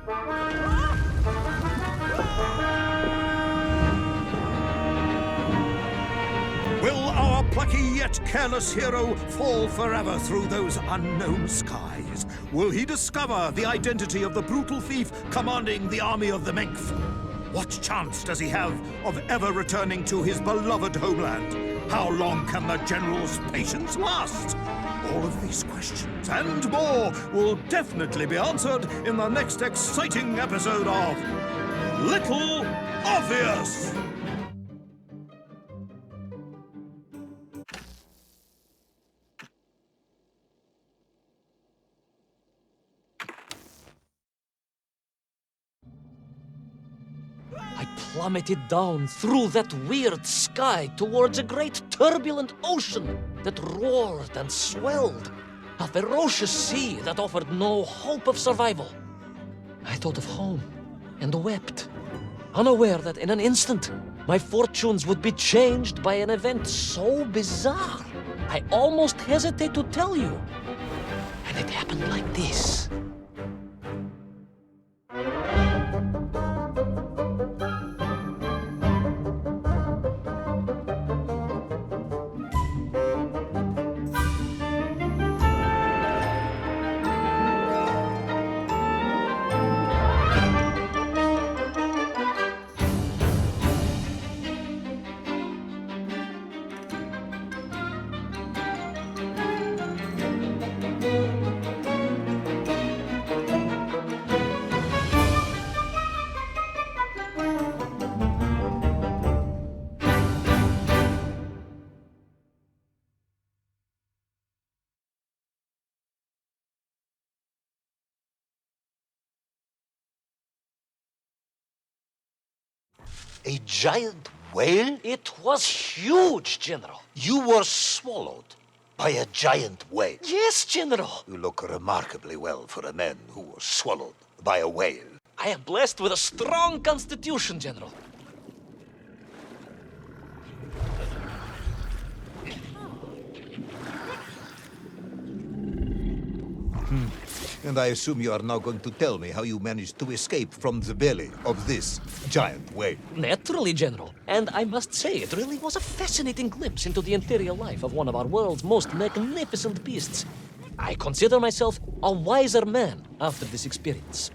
Will our plucky yet careless hero fall forever through those unknown skies? Will he discover the identity of the brutal thief commanding the army of the Menk? What chance does he have of ever returning to his beloved homeland? How long can the general's patience last? All of these questions and more will definitely be answered in the next exciting episode of Little Orpheus! I plummeted down through that weird sky towards a great turbulent ocean that roared and swelled. A ferocious sea that offered no hope of survival. I thought of home and wept, unaware that in an instant, my fortunes would be changed by an event so bizarre, I almost hesitate to tell you. And it happened like this. A giant whale? It was huge, General. You were swallowed by a giant whale. Yes, General. You look remarkably well for a man who was swallowed by a whale. I am blessed with a strong constitution, General. And I assume you are now going to tell me how you managed to escape from the belly of this giant whale. Naturally, General. And I must say, it really was a fascinating glimpse into the interior life of one of our world's most magnificent beasts. I consider myself a wiser man after this experience.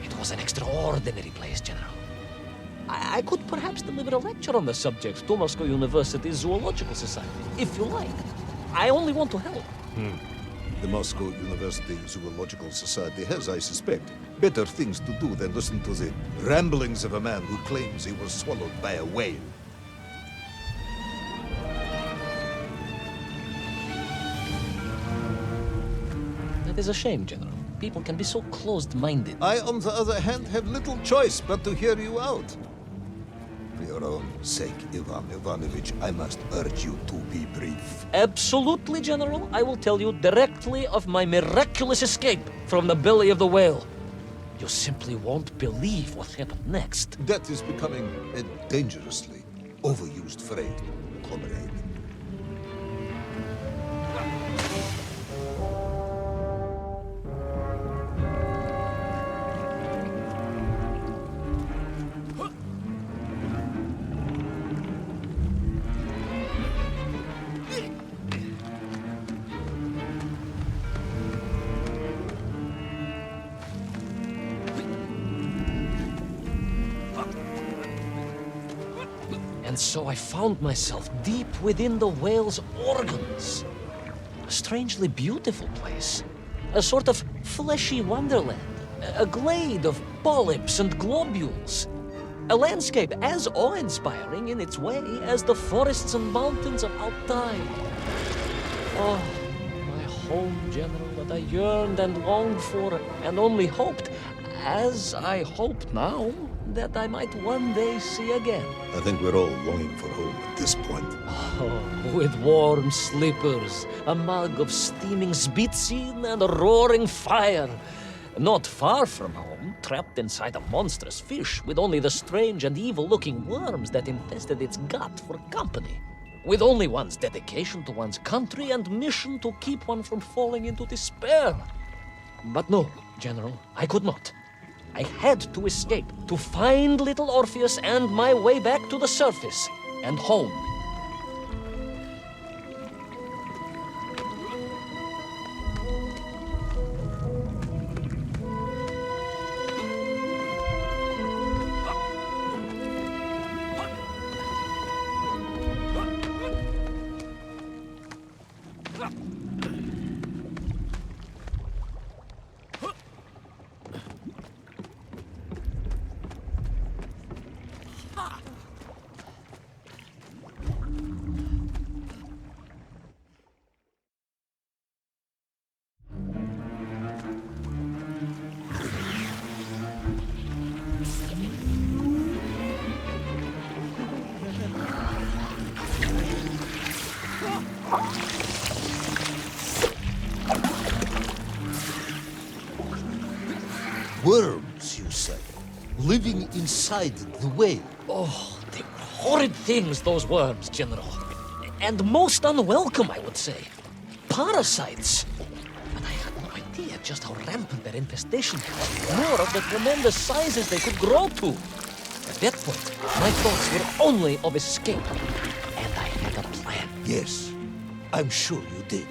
It was an extraordinary place, General. I could perhaps deliver a lecture on the subject to Moscow University Zoological Society, if you like. I only want to help. The Moscow University Zoological Society has, I suspect, better things to do than listen to the ramblings of a man who claims he was swallowed by a whale. That is a shame, General. People can be so closed-minded. I, on the other hand, have little choice but to hear you out. For your own sake, Ivan Ivanovich, I must urge you to be brief. Absolutely, General. I will tell you directly of my miraculous escape from the belly of the whale. You simply won't believe what happened next. That is becoming a dangerously overused phrase, comrade. And so I found myself deep within the whale's organs. A strangely beautiful place. A sort of fleshy wonderland. A glade of polyps and globules. A landscape as awe-inspiring in its way as the forests and mountains of Altai. Oh, my home, General, that I yearned and longed for, and only hoped, as I hope now, that I might one day see again. I think we're all longing for home at this point. Oh, with warm slippers, a mug of steaming Spitzin, and a roaring fire. Not far from home, trapped inside a monstrous fish, with only the strange and evil-looking worms that infested its gut for company. With only one's dedication to one's country and mission to keep one from falling into despair. But no, General, I could not. I had to escape, to find little Orpheus and my way back to the surface and home. Worms, you say, living inside the whale. Oh, they were horrid things, those worms, General. And most unwelcome, I would say. Parasites. And I had no idea just how rampant their infestation was, nor of the tremendous sizes they could grow to. At that point, my thoughts were only of escape. And I had a plan. Yes, I'm sure you did.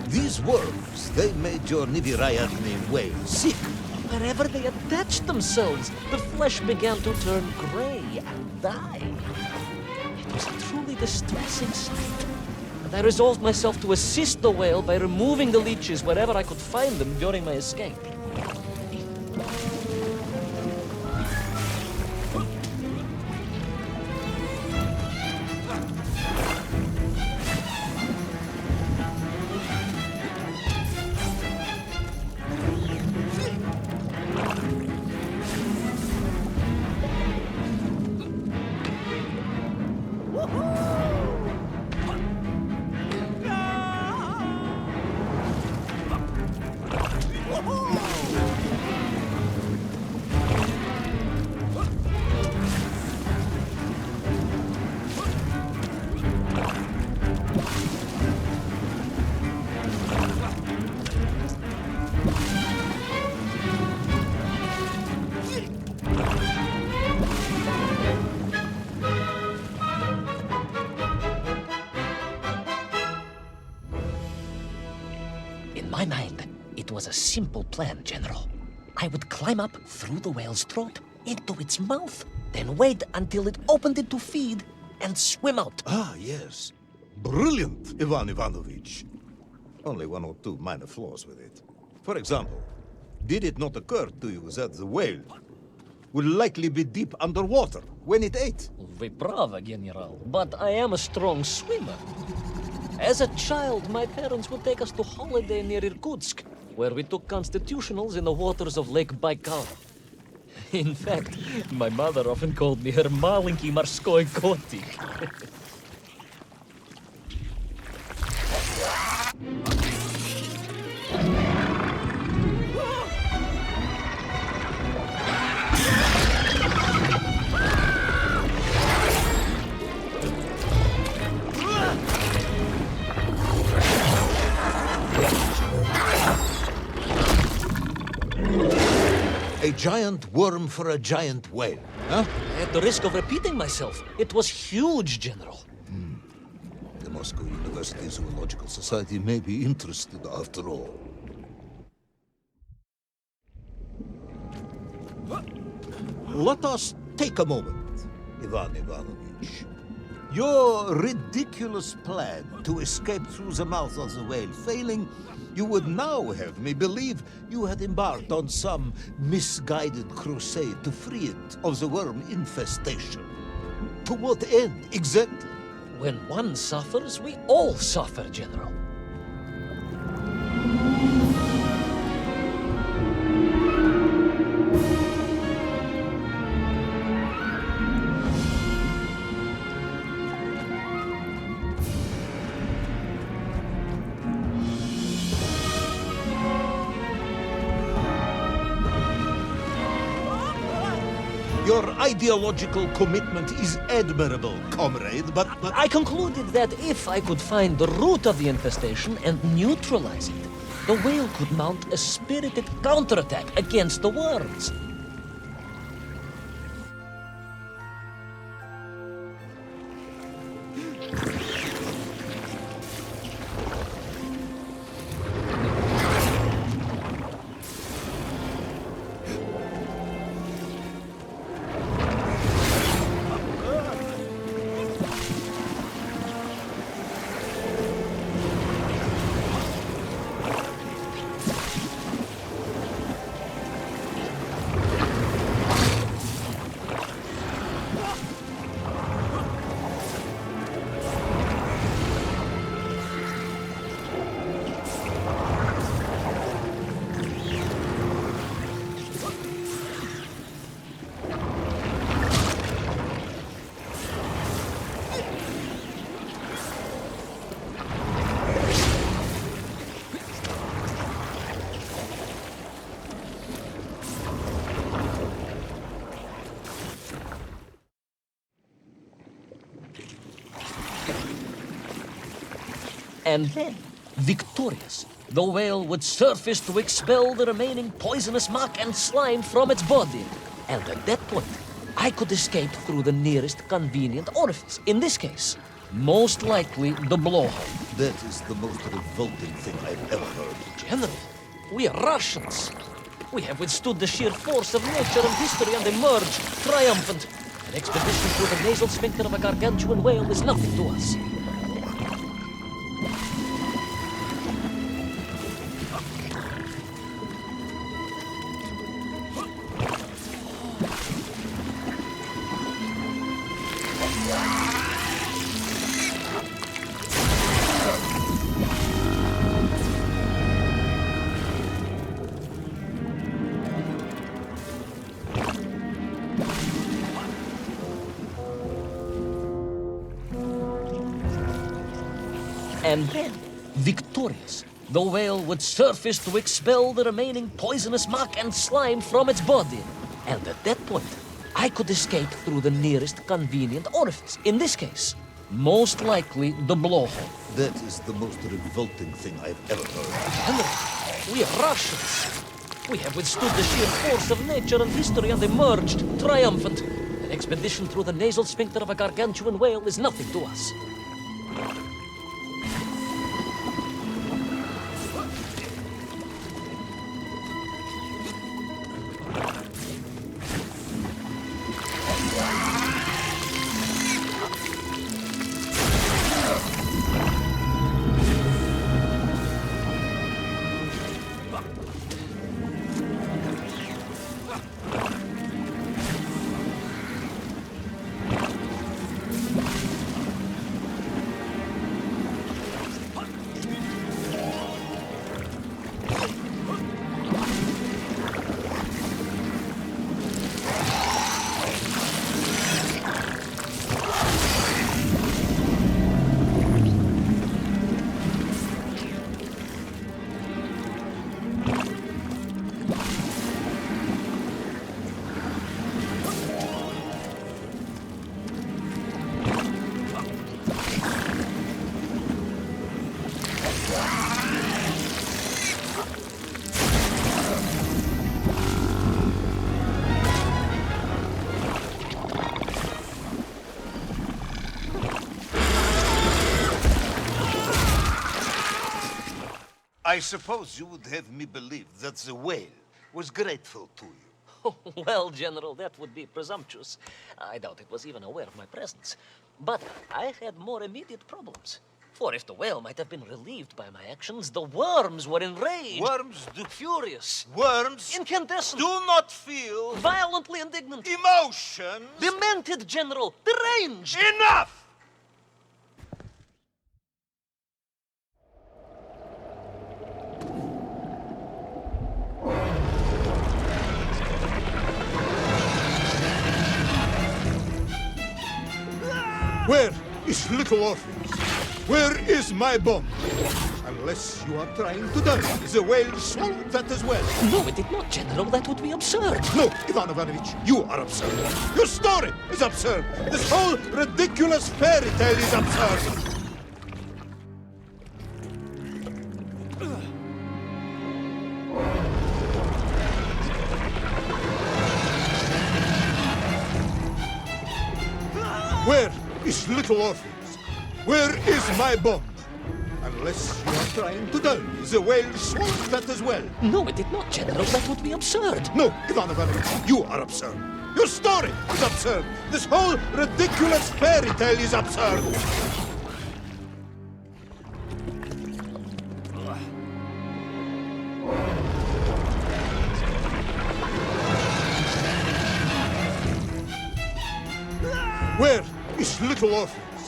These worms, they made your Nivirayatni whale sick. Wherever they attached themselves, the flesh began to turn gray and die. It was a truly distressing sight. And I resolved myself to assist the whale by removing the leeches wherever I could find them during my escape. my mind, it was a simple plan, General. I would climb up through the whale's throat, into its mouth, then wait until it opened it to feed, and swim out. Ah, yes. Brilliant, Ivan Ivanovich. Only one or two minor flaws with it. For example, did it not occur to you that the whale will likely be deep underwater when it ate? Вы правы, General, but I am a strong swimmer. As a child, my parents would take us to holiday near Irkutsk, where we took constitutionals in the waters of Lake Baikal. In fact, my mother often called me her маленький морской котик. A giant worm for a giant whale, huh? At the risk of repeating myself, it was huge, General. The Moscow University Zoological Society may be interested after all. Let us take a moment, Ivan Ivanovich. Your ridiculous plan to escape through the mouth of the whale failing, you would now have me believe you had embarked on some misguided crusade to free it of the worm infestation. To what end, exactly? When one suffers, we all suffer, General. Your ideological commitment is admirable, comrade, but... I concluded that if I could find the root of the infestation and neutralize it, the whale could mount a spirited counterattack against the worms. And then, victorious, the whale would surface to expel the remaining poisonous muck and slime from its body. And at that point, I could escape through the nearest convenient orifice. In this case, most likely the blowhole. That is the most revolting thing I've ever heard. General, we are Russians. We have withstood the sheer force of nature and history and emerged triumphant. An expedition through the nasal sphincter of a gargantuan whale is nothing to us. And then, victorious, the whale would surface to expel the remaining poisonous muck and slime from its body. And at that point, I could escape through the nearest convenient orifice. In this case, most likely the blowhole. That is the most revolting thing I've ever heard. General, we are Russians. We have withstood the sheer force of nature and history and emerged triumphant. An expedition through the nasal sphincter of a gargantuan whale is nothing to us. I suppose you would have me believe that the whale was grateful to you. Oh, well, General, that would be presumptuous. I doubt it was even aware of my presence. But I had more immediate problems. For if the whale might have been relieved by my actions, the worms were enraged. Worms do... Furious. Worms Incandescent. do not feel... Violently indignant. emotions. Demented, General. Deranged. Enough! Where is little Orpheus? Where is my bomb? Unless you are trying to die, the whale swallowed that as well. No, it did not, General. That would be absurd. No, Ivan Ivanovich, you are absurd. Your story is absurd. This whole ridiculous fairy tale is absurd. Where is little Orpheus? Where is my bomb? Unless you are trying to die, the whale swallowed that as well. No, it did not, General. That would be absurd. No, Ivan Ivanovich, you are absurd. Your story is absurd. This whole ridiculous fairy tale is absurd. Where is little Orpheus?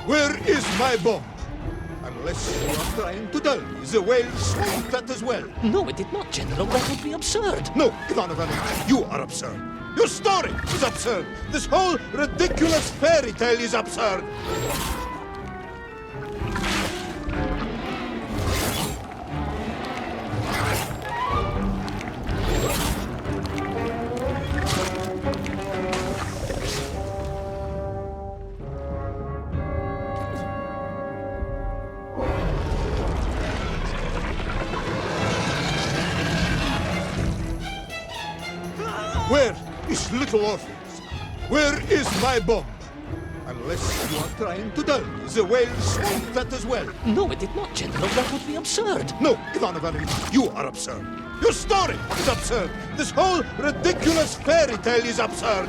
Where is my bomb? Unless you are trying to die, the whale swallowed that as well. No, it did not, General. That would be absurd. No, Ivan Ivanovich, you are absurd. Your story is absurd. This whole ridiculous fairy tale is absurd. Where is little Orpheus? Where is my bomb? Unless you are trying to die, the whale swallowed that as well. No, it did not, General. That would be absurd. No, Ivan Ivanovich, you are absurd. Your story is absurd. This whole ridiculous fairy tale is absurd.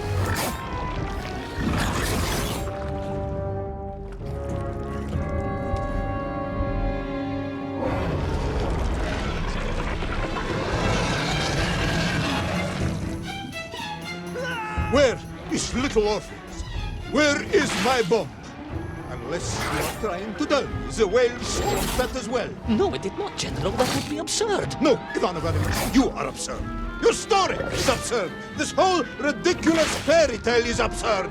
Where is little Orpheus? Where is my bomb? Unless you are trying to die, the whale swallowed that as well. No, it did not, General. That would be absurd. No, Ivan Ivanovich, you are absurd. Your story is absurd. This whole ridiculous fairy tale is absurd.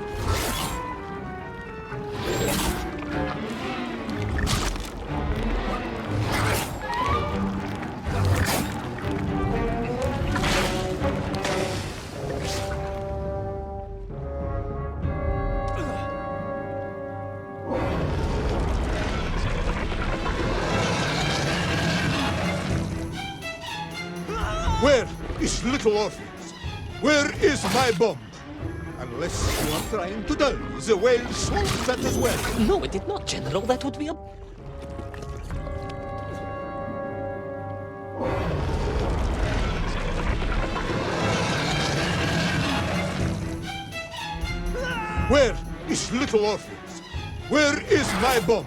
Where is little Orpheus? Where is my bomb? Unless you are trying to die, the whale swallowed that as well. No, it did not, General. That would be Where is little Orpheus? Where is my bomb?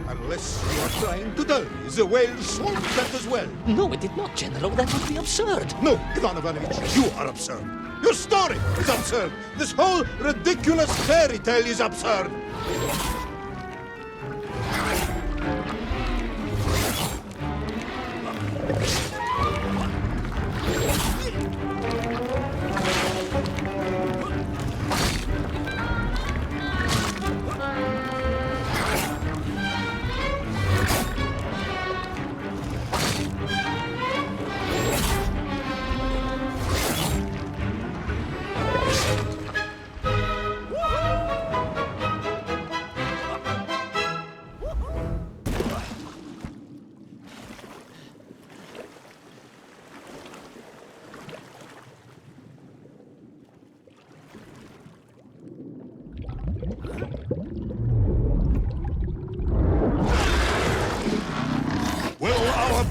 Unless you are trying to die, the whale swallowed that as well. No, it did not, General. That would be absurd. No, Ivan Ivanovich, you are absurd. Your story is absurd. This whole ridiculous fairy tale is absurd.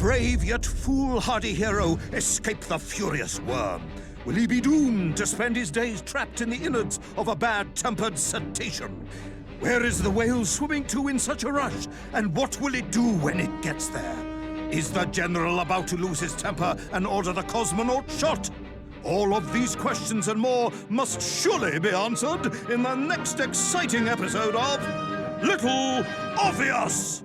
brave yet foolhardy hero escape the furious worm? Will he be doomed to spend his days trapped in the innards of a bad-tempered cetacean? Where is the whale swimming to in such a rush? And what will it do when it gets there? Is the general about to lose his temper and order the cosmonaut shot? All of these questions and more must surely be answered in the next exciting episode of Little Orpheus!